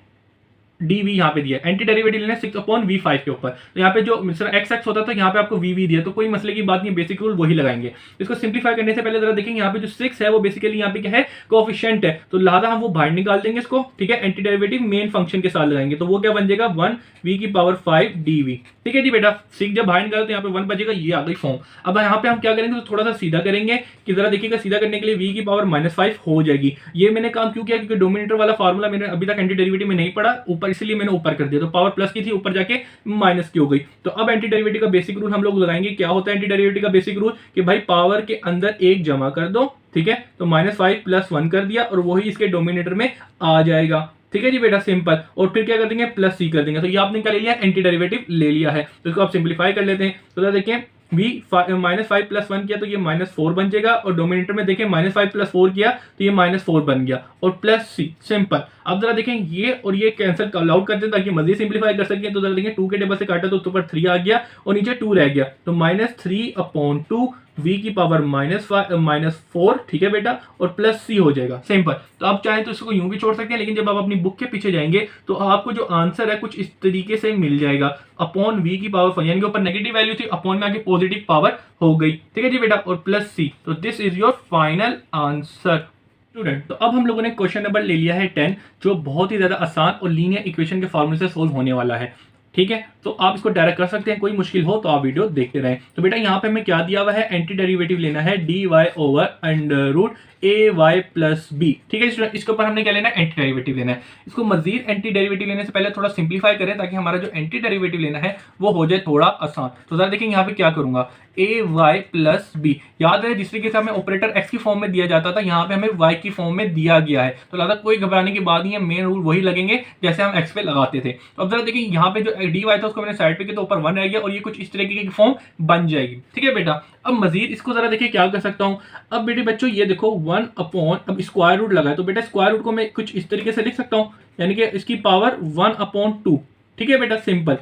dv यहाँ पे दिया, एंटी डेरिवेटिव लेना 6/v5 के ऊपर। तो यहाँ पे जो एक्स एक्स होता था यहाँ पे आपको v दिया, तो कोई मसले की बात नहीं, बेसिक रूल वही लगाएंगे। इसको सिंप्लीफाई करने से पहले जरा देखेंगे यहाँ पे जो 6 है वो बेसिकली यहाँ पे क्या है, कोएफिशिएंट है, तो लिहाजा हम वो बाहर निकाल देंगे इसको, ठीक है। एंटी डेरिवेटिव मेन फंक्शन के साथ लगाएंगे तो वो क्या बन जाएगा 1v की पावर 5 dv, ठीक है जी बेटा। 6 जब बाहर निकालते हैं यहाँ पे 1 बचेगा, ये आ गई फॉर्म। अब यहाँ पे हम क्या करेंगे, तो थोड़ा सा सीधा करेंगे कि जरा देखिएगा सीधा करने के लिए v की पावर -5 हो जाएगी। ये मैंने काम क्यों किया, क्योंकि डोमिनेटर वाला फार्मूला मैंने अभी तक एंटी डेरिवेटिव में नहीं पढ़ा ऊपर, इसलिए मैंने ऊपर कर दिया। तो पावर प्लस की थी ऊपर जाके माइनस की हो गई। तो अब एंटी डेरिवेटिव का बेसिक रूल हम लोग लगाएंगे। क्या होता है एंटी डेरिवेटिव का बेसिक रूल, कि भाई पावर के अंदर 1 जमा कर दो, ठीक है। तो -5 + 1 कर दिया और वही इसके डोमिनेटर में आ जाएगा, ठीक है जी बेटा, सिंपल। और फिर क्या कर देंगे, +c कर देंगे। तो ये आपने क्या ले लिया, एंटी डेरिवेटिव ले लिया है। तो इसको आप सिंप्लीफाई कर लेते हैं। तो देखिए -5 + 1 किया तो ये -4 बन जाएगा, और डोमिनेटर में देखें -5 + 4 किया तो ये -4 बन गया, और +c सिंपल। अब जरा देखें ये और ये कैंसिल आउट करते हैं ताकि मजीद सिंप्लीफाई कर सकें। तो जरा देखें 2 के टेबल से काटा तो ऊपर 3 आ गया और नीचे 2 रह गया, तो -3/2 v की पावर -4, ठीक है बेटा, और प्लस c हो जाएगा, सिंपल। तो आप चाहें तो इसको यूं भी छोड़ सकते हैं, लेकिन जब आप अपनी बुक के पीछे जाएंगे तो आपको जो आंसर है कुछ इस तरीके से मिल जाएगा, अपॉन v की पावर 4, यानी कि ऊपर नेगेटिव वैल्यू थी, अपॉन में आके पॉजिटिव पावर हो गई, ठीक है जी बेटा, और प्लस c। तो this is your final answer student. तो अब हम लोगों ने क्वेश्चन नंबर ले लिया है 10, जो बहुत ही ज्यादा आसान और लीनियर इक्वेशन के फॉर्मूले से सोल्व होने वाला है, ठीक है। तो आप इसको डायरेक्ट कर सकते हैं, कोई मुश्किल हो तो आप वीडियो देखते रहें। तो बेटा यहाँ पे हमें क्या दिया हुआ है, एंटी डेरिवेटिव लेना है dy over under root ay plus b, ठीक है स्टूडेंट। इसके ऊपर हमने क्या लेना है, एंटी डेरिवेटिव लेना है। इसको मजीद एंटी डेरिवेटिव लेने से पहले थोड़ा सिंप्लीफाई करें, ताकि हमारा जो एंटी डेरिवेटिव लेना है वो हो जाए थोड़ा आसान। तो जरा देखिए यहाँ पे क्या करूंगा, ay प्लस b, याद है जिस तरीके से हमें ऑपरेटर x की फॉर्म में दिया जाता था, यहाँ पे हमें y की फॉर्म में दिया गया है। तो ज्यादा कोई घबराने की बात नहीं है, मेन रूल वही लगेंगे जैसे हम x पे लगाते थे। तो अब जरा देखिए यहाँ पे जो dy था उसको मैंने साइड पे किया तो ऊपर 1 रह गया, और ये कुछ इस तरीके की फॉर्म बन जाएगी, ठीक है बेटा। अब मजीद इसको जरा देखिए क्या कर सकता हूँ। अब बेटे बच्चों ये देखो 1 अपॉन, अब स्क्वायर रूट लगा है, तो बेटा स्क्वायर रूट को मैं कुछ इस तरीके से लिख सकता हूँ, यानी कि इसकी पावर 1/2, ठीक है बेटा, सिंपल।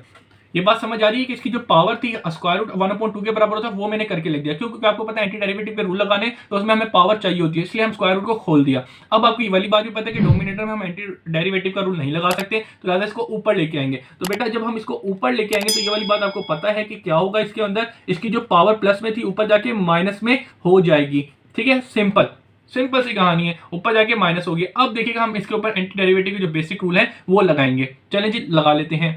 ये बात समझ आ रही है कि इसकी जो पावर थी स्क्वायर रूट 1/2 के बराबर होता है, वो मैंने करके लिख दिया, क्योंकि आपको पता है एंटी डेरिवेटिव के रूल लगाने तो उसमें हमें पावर चाहिए होती है, इसलिए हम स्क्वायर रूट को खोल दिया। अब आपको ये वाली बात भी पता है कि डोमिनेटर में हम एंटी डेरिवेटिव का रूल नहीं लगा सकते, तो लिहाजा इसको ऊपर लेके आएंगे। तो बेटा जब हम इसको ऊपर लेके आएंगे तो ये वाली बात आपको पता है कि क्या होगा, इसके अंदर इसकी जो पावर प्लस में थी ऊपर जाके माइनस में हो जाएगी, ठीक है, सिंपल सिंपल सी कहानी है, ऊपर जाके माइनस होगी। अब देखिएगा हम इसके ऊपर एंटी डेरिवेटिव के जो बेसिक रूल है वो लगाएंगे। चलें जी लगा लेते हैं।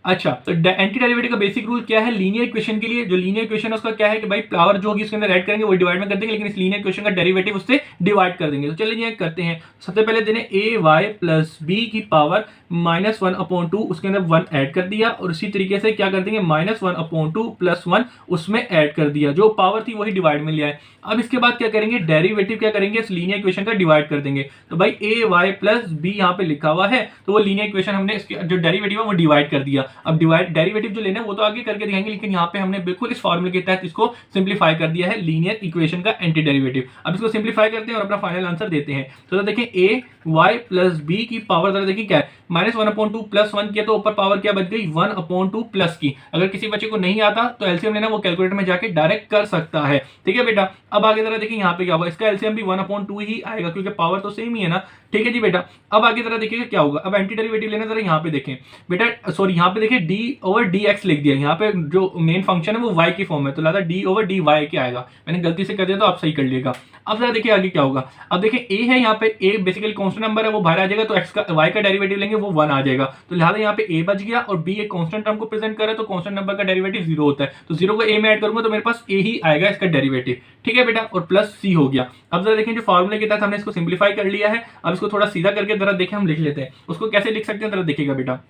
अच्छा, तो एंटी डेरिवेटिव का बेसिक रूल क्या है, लीनियर इक्वेशन के लिए जो लीनियर इक्वेशन है उसका क्या है कि भाई पावर जो होगी उसके अंदर ऐड करेंगे वो डिवाइड में कर देंगे, लेकिन इस लीनियर इक्वेशन का डेरिवेटिव उससे डिवाइड कर देंगे। तो चलिए ये करते हैं। सबसे पहले देने ay प्लस बी की पावर -1/2, उसके अंदर 1 ऐड कर दिया, और इसी तरीके से क्या कर देंगे, -1/2 प्लस 1 उसमें ऐड कर दिया, जो पावर थी वही डिवाइड में लिया है। अब इसके बाद क्या करेंगे, डेरिवेटिव क्या करेंगे, इस लीनियर इक्वेशन का डिवाइड कर देंगे। तो भाई ay प्लस बी यहाँ पे लिखा हुआ है, तो वो लीनियर इक्वेशन हमने इसके जो डेरिवेटिव है वो डिवाइड कर दिया। अब डेरिवेटिव जो लेना है वो तो आगे करके दिखाएंगे, लेकिन यहाँ पे हमने बिल्कुल इस फॉर्मूले के तहत इसको सिंप्लीफाई कर दिया है, लीनियर इक्वेशन का एंटी डेरिवेटिव। अब इसको सिंप्लीफाई करते हैं और अपना फाइनल आंसर देते हैं। तो देखिए ay प्लस बी की पावर जरा देखिए क्या है, -1/2 प्लस 1 किया तो ऊपर पावर क्या बच गई, 1/2 प्लस की। अगर किसी बच्चे को नहीं आता तो एलसीएम लेना, वो कैलकुलेटर में जाके डायरेक्ट कर सकता है, ठीक है बेटा। अब आगे जरा देखिए यहाँ पे क्या होगा, इसका एलसीएम भी 1/2 ही आएगा, क्योंकि पावर तो सेम ही है ना, ठीक है जी बेटा। अब आगे जरा देखिए क्या होगा, अब एंटी डेरिवेटिव लेना, जरा यहाँ पे देखें बेटा, सॉरी यहाँ पे देखिए d/dx लिख दिया, यहाँ पे जो मेन फंक्शन है वो y की फॉर्म है, तो लिहाजा d/dy क्या आएगा, मैंने गलती से कर दिया तो आप सही कर लीजिएगा। अब जरा देखिए आगे क्या होगा, अब देखिए a है, यहाँ पे a बेसिकली कांस्टेंट नंबर है वो बाहर आ जाएगा, तो x का y का डेरिवेटिव लेंगे वो 1 आ जाएगा, तो लिहाजा यहाँ पे a बच गया, और b एक कांस्टेंट टर्म को प्रेजेंट करे तो कांस्टेंट नंबर का डेरिवेटिव 0 होता है, तो 0 को a में ऐड करूंगा तो मेरे पास a ही आएगा इसका डेरिवेटिव, ठीक है बेटा, और प्लस c हो गया। अब जरा देखें जो फॉर्मूले के तहत हमने इसको सिंप्लीफाई कर लिया है, अब इसको थोड़ा सीधा करके जरा देखें हम लिख लेते हैं। उसको कैसे लिख सकते हैं जरा देखिएगा बेटा,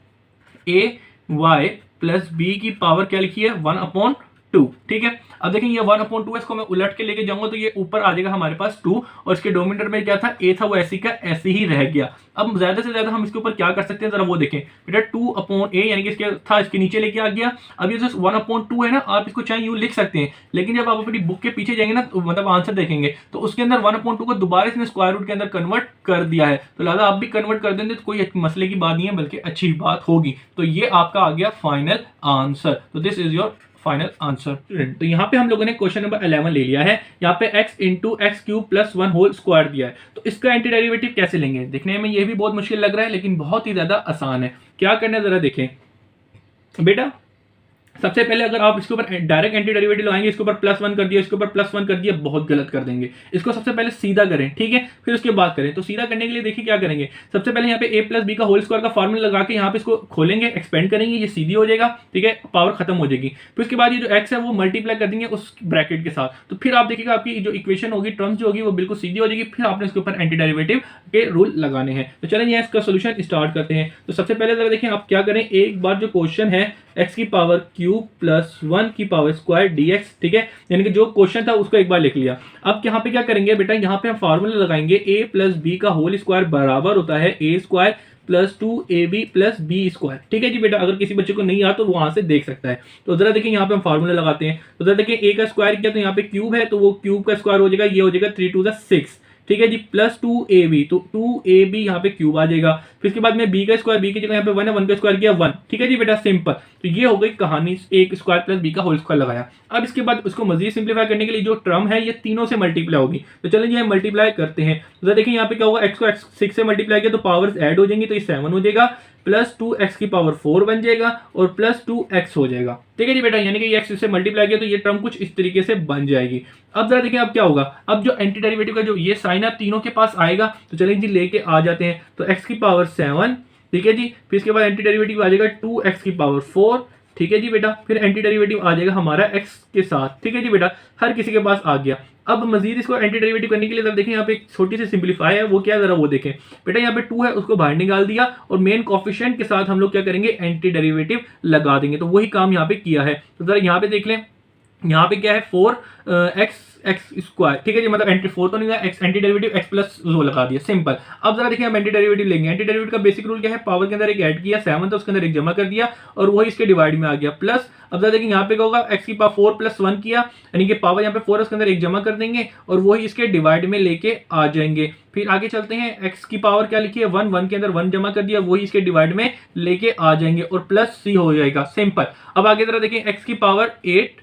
ay प्लस बी की पावर क्या लिखी है, 1/2, ठीक है। अब देखें ये 1/2 इसको मैं उलट के लेके जाऊंगा तो ये ऊपर आ जाएगा हमारे पास 2, और इसके डोमिनेटर में क्या था, a था, वो ऐसी का ऐसे ही रह गया। अब ज्यादा से ज्यादा हम इसके ऊपर क्या कर सकते हैं जरा वो देखें बेटा, 2/a यानी कि इसके था इसके नीचे लेके आ गया। अब ये जो 1/2 है ना, आप इसको चाहे यूं लिख सकते हैं, लेकिन जब आप अपनी बुक के पीछे जाएंगे ना तो मतलब आंसर देखेंगे तो उसके अंदर 1/2 को दोबारा इसने स्क्वायर रूट के अंदर कन्वर्ट कर दिया है, तो लिहाजा आप भी कन्वर्ट कर देंगे तो कोई मसले की बात नहीं है, बल्कि अच्छी बात होगी। तो ये आपका आ गया फाइनल आंसर। तो this is your final answer. तो यहाँ पे हम लोगों ने क्वेश्चन नंबर 11 ले लिया है, यहाँ पे x into x cube plus 1 whole square दिया है, तो इसका एंटी डेरिवेटिव कैसे लेंगे। देखने में ये भी बहुत मुश्किल लग रहा है, लेकिन बहुत ही ज्यादा आसान है। क्या करना है जरा देखें बेटा, सबसे पहले अगर आप इसके ऊपर डायरेक्ट एंटी डेरिवेटिव लगाएंगे, इसके ऊपर +1 कर दिया, इसके ऊपर +1 कर दिया, बहुत गलत कर देंगे। इसको सबसे पहले सीधा करें, ठीक है, फिर उसके बाद करें। तो सीधा करने के लिए देखिए क्या करेंगे, सबसे पहले यहाँ पे a प्लस बी का होल स्क्वायर का फॉर्मूला लगा के यहाँ पे इसको खोलेंगे, एक्सपेंड करेंगे, ये सीधी हो जाएगा, ठीक है, पावर खत्म हो जाएगी। फिर उसके बाद ये जो x है वो मल्टीप्लाई कर देंगे उस ब्रैकेट के साथ, तो फिर आप देखिएगा आपकी जो इक्वेशन होगी, टर्म्स जो होगी वो बिल्कुल सीधी हो जाएगी। फिर आपने इसके ऊपर एंटी डेरिवेटिव के रूल लगाने हैं। तो चलें यहाँ इसका सोल्यूशन स्टार्ट करते हैं। तो सबसे पहले जरा देखें आप क्या करें, एक बार जो क्वेश्चन है x की पावर क्यूब प्लस 1 की पावर स्क्वायर dx, ठीक है, यानी कि जो क्वेश्चन था उसको एक बार लिख लिया। अब यहाँ पे क्या करेंगे बेटा, यहाँ पे हम फार्मूला लगाएंगे a प्लस बी का होल स्क्वायर बराबर होता है a square plus 2ab plus b square, ठीक है जी बेटा। अगर किसी बच्चे को नहीं आता तो वो वहां से देख सकता है। तो जरा देखिए यहाँ पे हम फार्मूला लगाते हैं। तो जरा देखिए a का स्क्वायर किया तो यहाँ पे क्यूब है, तो वो क्यूब का स्क्वायर हो जाएगा, ये हो जाएगा 3 टू द 6, ठीक है जी, प्लस 2ab, तो 2ab यहाँ पे क्यूब आ जाएगा। फिर इसके बाद में b का स्क्वायर, b की जगह यहाँ पे 1 है, 1 का स्क्वायर किया 1, ठीक है जी बेटा, सिंपल। तो ये हो गई कहानी, एक स्क्वायर प्लस b का होल स्क्वायर लगाया। अब इसके बाद उसको मजीद सिंप्लीफाई करने के लिए जो टर्म है ये तीनों से मल्टीप्लाई होगी, तो चलिए ये मल्टीप्लाई करते हैं। तो देखिए यहाँ पे क्या होगा, x को x6 से मल्टीप्लाई किया तो पावर्स ऐड हो जाएंगी, तो ये 7 हो जाएगा, प्लस 2x की पावर 4 बन जाएगा और प्लस 2x हो जाएगा, ठीक है जी बेटा। यानी कि ये x से मल्टीप्लाई किया तो ये टर्म कुछ इस तरीके से बन जाएगी। अब जरा देखिए अब क्या होगा, अब जो एंटी डेरिवेटिव का जो ये साइन है तीनों के पास आएगा, तो चलिए जी लेके आ जाते हैं। तो x की पावर 7, ठीक है जी, फिर इसके बाद एंटी डेरिवेटिव आ जाएगा 2x की पावर 4, ठीक है जी बेटा। फिर एंटी डेरिवेटिव आ जाएगा हमारा x के साथ, ठीक है जी बेटा, हर किसी के पास आ गया। अब मजीद इसको एंटी डेरिवेटिव करने के लिए जरा देखें यहाँ पे एक छोटी सी सिंप्लीफाई है, वो क्या है जरा वो देखें बेटा। यहाँ पे 2 है उसको बाहर निकाल दिया और मेन कोफिशिएंट के साथ हम लोग क्या करेंगे, एंटी डेरिवेटिव लगा देंगे, तो वही काम यहाँ पे किया है। तो जरा यहाँ पे देख लें, यहाँ पे क्या है 4x स्क्वायर, ठीक है जी, मतलब एंटी 4 तो नहीं है, x anti derivative x plus वो लगा दिया, सिंपल। अब जरा देखिए हम एंटी डेरिवेटिव लेंगे। एंटी डेरिवेटिव का बेसिक रूल क्या है, पावर के अंदर एक ऐड किया 7 था उसके अंदर एक जमा कर दिया और वही इसके डिवाइड में आ गया, प्लस अब जरा देखिए यहाँ पे क्या होगा, x की पावर 4 प्लस 1 किया, यानी कि पावर यहाँ पे 4 उसके अंदर एक जमा कर देंगे और वही इसके डिवाइड में लेके आ जाएंगे। फिर आगे चलते हैं, x की पावर क्या लिखी है 1, 1 के अंदर 1 जमा कर दिया, वही इसके डिवाइड में लेके आ जाएंगे और प्लस c हो जाएगा, सिंपल। अब आगे जरा देखिए x की पावर 8,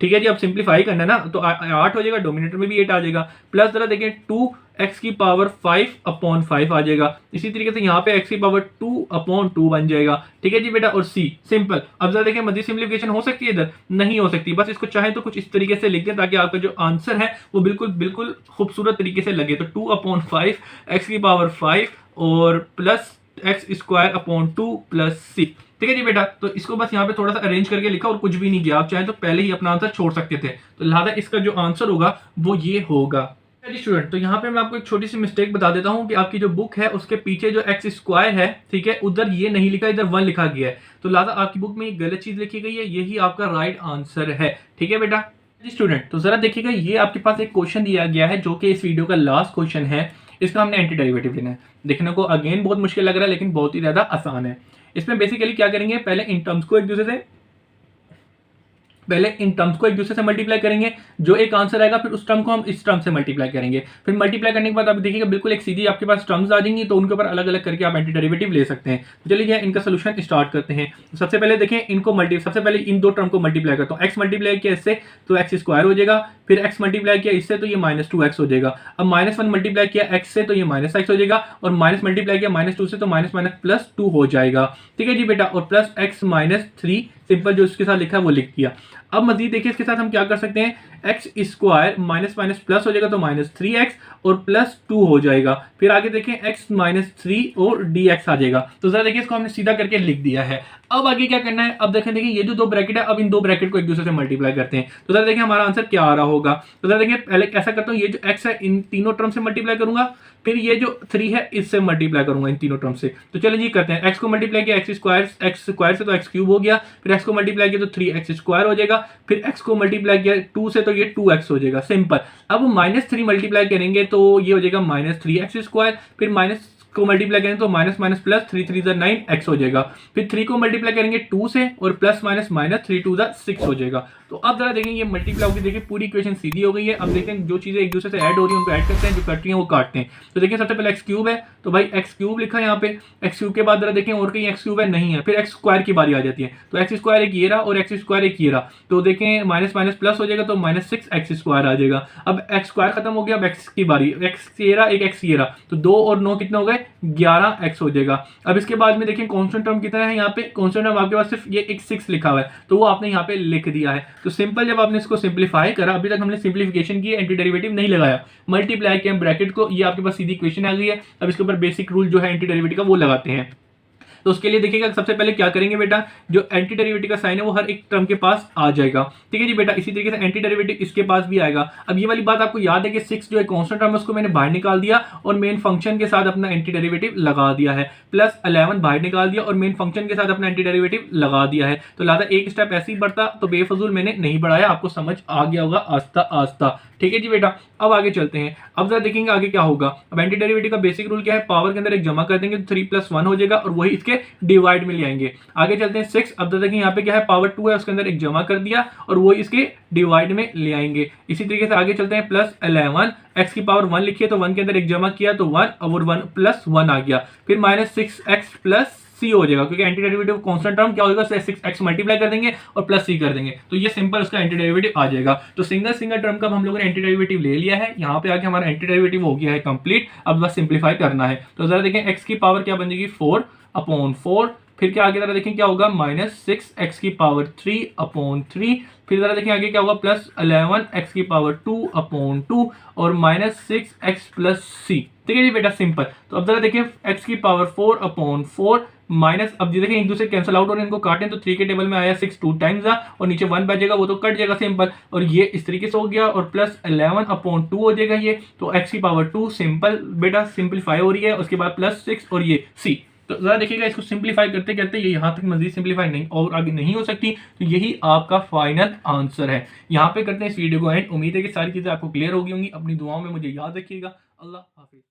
ठीक है जी, अब सिंप्लीफाई करना है ना, तो 8 हो जाएगा, डोमिनेटर में भी 8 आ जाएगा, प्लस जरा देखें 2x की पावर 5/5 आ जाएगा। इसी तरीके से यहाँ पे x की पावर 2/2 बन जाएगा, ठीक है जी बेटा, और c, सिंपल। अब जरा देखें मजीद सिंप्लीफिकेशन हो सकती है, इधर नहीं हो सकती, बस इसको चाहे तो कुछ इस तरीके से लिख दें ताकि आपका जो आंसर है वो बिल्कुल बिल्कुल खूबसूरत तरीके से लगे। तो 2/5 x की पावर 5 और plus x square upon 2 plus c, ठीक है जी बेटा। तो इसको बस यहाँ पे थोड़ा सा अरेंज करके लिखा और कुछ भी नहीं किया, आप चाहे तो पहले ही अपना आंसर छोड़ सकते थे, तो लिहाजा इसका जो आंसर होगा वो ये होगा। स्टूडेंट, तो यहाँ पे मैं आपको एक छोटी सी मिस्टेक बता देता हूँ कि आपकी जो बुक है उसके पीछे जो x स्क्वायर है, ठीक है, उधर ये नहीं लिखा, इधर 1 लिखा गया है, तो लिहाजा आपकी बुक में एक गलत चीज लिखी गई है, यही आपका राइट आंसर है, ठीक है बेटा। स्टूडेंट, तो जरा देखिएगा, ये आपके पास एक क्वेश्चन दिया गया है जो कि इस वीडियो का लास्ट क्वेश्चन है, इसका हमने एंटी डेरिवेटिव लेना है। देखने को अगेन बहुत मुश्किल लग रहा है लेकिन बहुत ही ज्यादा आसान है। इसमें बेसिकली क्या करेंगे, पहले इन टर्म्स को एक दूसरे से मल्टीप्लाई करेंगे, जो एक आंसर आएगा फिर उस टर्म को हम इस टर्म से मल्टीप्लाई करेंगे। फिर मल्टीप्लाई करने के बाद आप देखिएगा बिल्कुल एक सीधी आपके पास टर्म्स आ जाएंगी, तो उनके ऊपर अलग अलग करके आप एंटी डेरिवेटिव ले सकते हैं। तो चलिए इनका सोल्यूशन स्टार्ट करते हैं। सबसे पहले देखें इनको सबसे पहले इन दो टर्म को मल्टीप्लाई करता हूँ। एक्स मल्टीप्लाई किया इससे तो एक्स स्क्वायर हो जाएगा, फिर एक्स मल्टीप्लाई किया इससे तो ये -2x हो जाएगा। अब -1 मल्टीप्लाई किया एक्स से तो ये -x हो जाएगा, और माइनस मल्टीप्लाई किया -2 से तो माइनस प्लस 2 हो जाएगा, ठीक है जी बेटा, और प्लस x -3 सिंपल जो इसके साथ लिखा है वो लिख दिया। अब मजीद देखिए इसके साथ हम क्या कर सकते हैं, एक्स स्क्वायर माइनस प्लस हो जाएगा तो -3x और प्लस 2 हो जाएगा। फिर आगे देखें x -3 और dx आ जाएगा। तो जरा देखिए इसको हमने सीधा करके लिख दिया है। अब आगे क्या करना है, अब देखें देखिए ये जो दो ब्रैकेट है, अब इन दो ब्रैकेट को एक दूसरे से मल्टीप्लाई करते हैं। तो जरा देखिए हमारा आंसर क्या आ रहा होगा। तो जरा देखिए पहले ऐसा करता हूँ, ये जो x है इन तीनों टर्म से मल्टीप्लाई करूंगा, फिर ये जो 3 है इससे मल्टीप्लाई करूंगा इन तीनों टर्म से। तो चलिए ये करते हैं, x को मल्टीप्लाई किया एक्स स्क्वायर से तो x क्यूब हो गया, फिर x को मल्टीप्लाई किया तो 3x स्क्वायर हो जाएगा, फिर x को मल्टीप्लाई किया 2 से तो ये 2x हो जाएगा, सिंपल। अब -3 मल्टीप्लाई करेंगे तो ये हो जाएगा -3x स्क्वायर, फिर माइनस को मल्टीप्लाई करेंगे तो माइनस प्लस 3 3 9x हो जाएगा, फिर 3 को मल्टीप्लाई करेंगे 2 से और प्लस माइनस 3 2 6 हो जाएगा। तो अब जरा देखेंगे ये मल्टीप्लाई होगी, देखिए पूरी इक्वेशन सीधी हो गई है। अब देखें जो चीजें एक दूसरे से ऐड हो रही है उनको ऐड करते हैं, जो कट रही है वो काटते हैं। तो देखिए सबसे पहले एक्स क्यूब है, तो भाई एक्स क्यूब लिखा है यहाँ पे, एक्स क्यूब के बाद जरा देखें और कहीं एक्स क्यूब है नहीं है, फिर एक्स स्क्वायर की बारी आ जाती है। तो एक्स स्क्वायर एक ये रहा और एक्स स्क्वायर एक ये रहा, तो देखें माइनस प्लस हो जाएगा तो -6x स्क्वायर आ जाएगा। अब एक्स स्क्वायर खत्म हो गया, अब एक्स की बारी, एक्स ये रहा एक एक्स ये रहा, तो 2 और 9 कितने हो गए 11x हो जाएगा। अब इसके बाद में देखें कांस्टेंट टर्म कितना है, यहाँ पे कांस्टेंट टर्म आपके पास सिर्फ ये एक 6 लिखा हुआ है, तो वो आपने यहाँ पे लिख दिया है। तो सिंपल जब आपने इसको सिंप्लीफाई करा, अभी तक हमने सिंप्लीफिकेशन की, एंटी डेरिवेटिव नहीं लगाया, मल्टीप्लाई किया ब्रैकेट को, ये आपके पास सीधी इक्वेशन आ गई है। अब इसके ऊपर बेसिक रूल जो है एंटी डेरिवेटिव का वो लगाते हैं। तो उसके लिए देखिएगा सबसे पहले क्या करेंगे बेटा, जो एंटी डेरिवेटिव का साइन है वो हर एक टर्म के पास आ जाएगा, ठीक है जी बेटा। इसी तरीके से एंटी डेरिवेटिव इसके पास भी आएगा। अब ये वाली बात आपको याद है कि 6 जो है कांस्टेंट टर्म है उसको मैंने बाहर निकाल दिया और मेन फंक्शन के साथ अपना एंटी डेरिवेटिव लगा दिया है, प्लस 11 बाहर निकाल दिया और मेन फंक्शन के साथ अपना एंटी डेरिवेटिव लगा दिया है। तो लिहाजा एक स्टेप ऐसे ही बढ़ता, तो बेफजूल मैंने नहीं बढ़ाया, आपको समझ आ गया होगा आस्ता आस्ता, ठीक है जी बेटा। अब आगे चलते हैं, अब जरा देखेंगे आगे क्या होगा। अब एंटी डेरिवेटिव का बेसिक रूल क्या है, पावर के अंदर एक जमा कर देंगे तो 3 + 1 हो जाएगा और वही इसके इसके डिवाइड में ले आएंगे। आगे चलते हैं 6। अब देखिए यहाँ पे क्या है, पावर 2 है, उसके अंदर एक जमा कर दिया और वो इसके डिवाइड में ले आएंगे। इसी तरीके से आगे चलते हैं प्लस 11, x की पावर 1 लिखिए तो 1 के अंदर एक जमा किया तो 1 और 1 प्लस 1 आ गया। फिर माइनस 6x प्लस c हो जाएगा, क्योंकि एंटी डेरिवेटिव कांस्टेंट टर्म क्या होगा, 6x मल्टीप्लाई कर देंगे और प्लस c कर देंगे, तो ये सिंपल उसका एंटी डेरिवेटिव आ जाएगा। तो सिंगल टर्म का हम लोगों ने एंटी डेरिवेटिव ले लिया है, यहाँ पे आके हमारा एंटी डेरिवेटिव हो गया है कंप्लीट। अब बस सिंप्लीफाई करना है। तो जरा देखें x की पावर क्या बन जाएगी 4/4, फिर क्या आगे जरा देखें क्या होगा माइनस 6x की पावर 3/3, फिर जरा देखें आगे क्या होगा प्लस 11x की पावर 2/2 और माइनस 6x प्लस c। ठीक है जी बेटा, सिंपल। तो अब जरा देखिए x की पावर 4/4 माइनस, अब देखें एक दूसरे कैंसिल आउट और इनको काटें तो 3 के टेबल में आया 6 2 टाइम्स और नीचे 1 बचेगा, वो तो कट जाएगा सिंपल, और ये इस तरीके से हो गया और प्लस 11/2 हो जाएगा ये। तो x की पावर 2 सिंपल बेटा सिंप्लीफाई हो रही है, उसके बाद प्लस 6 और ये c। तो जरा देखिएगा इसको सिंप्लीफाई करते करते ये यहाँ तक मजीद सिंप्लीफाई नहीं और आगे नहीं हो सकती, तो यही आपका फाइनल आंसर है। यहाँ पे करते हैं इस वीडियो को एंड। उम्मीद है कि सारी चीजें आपको क्लियर हो गई होंगी। अपनी दुआओं में मुझे याद रखिएगा। अल्लाह हाफिज।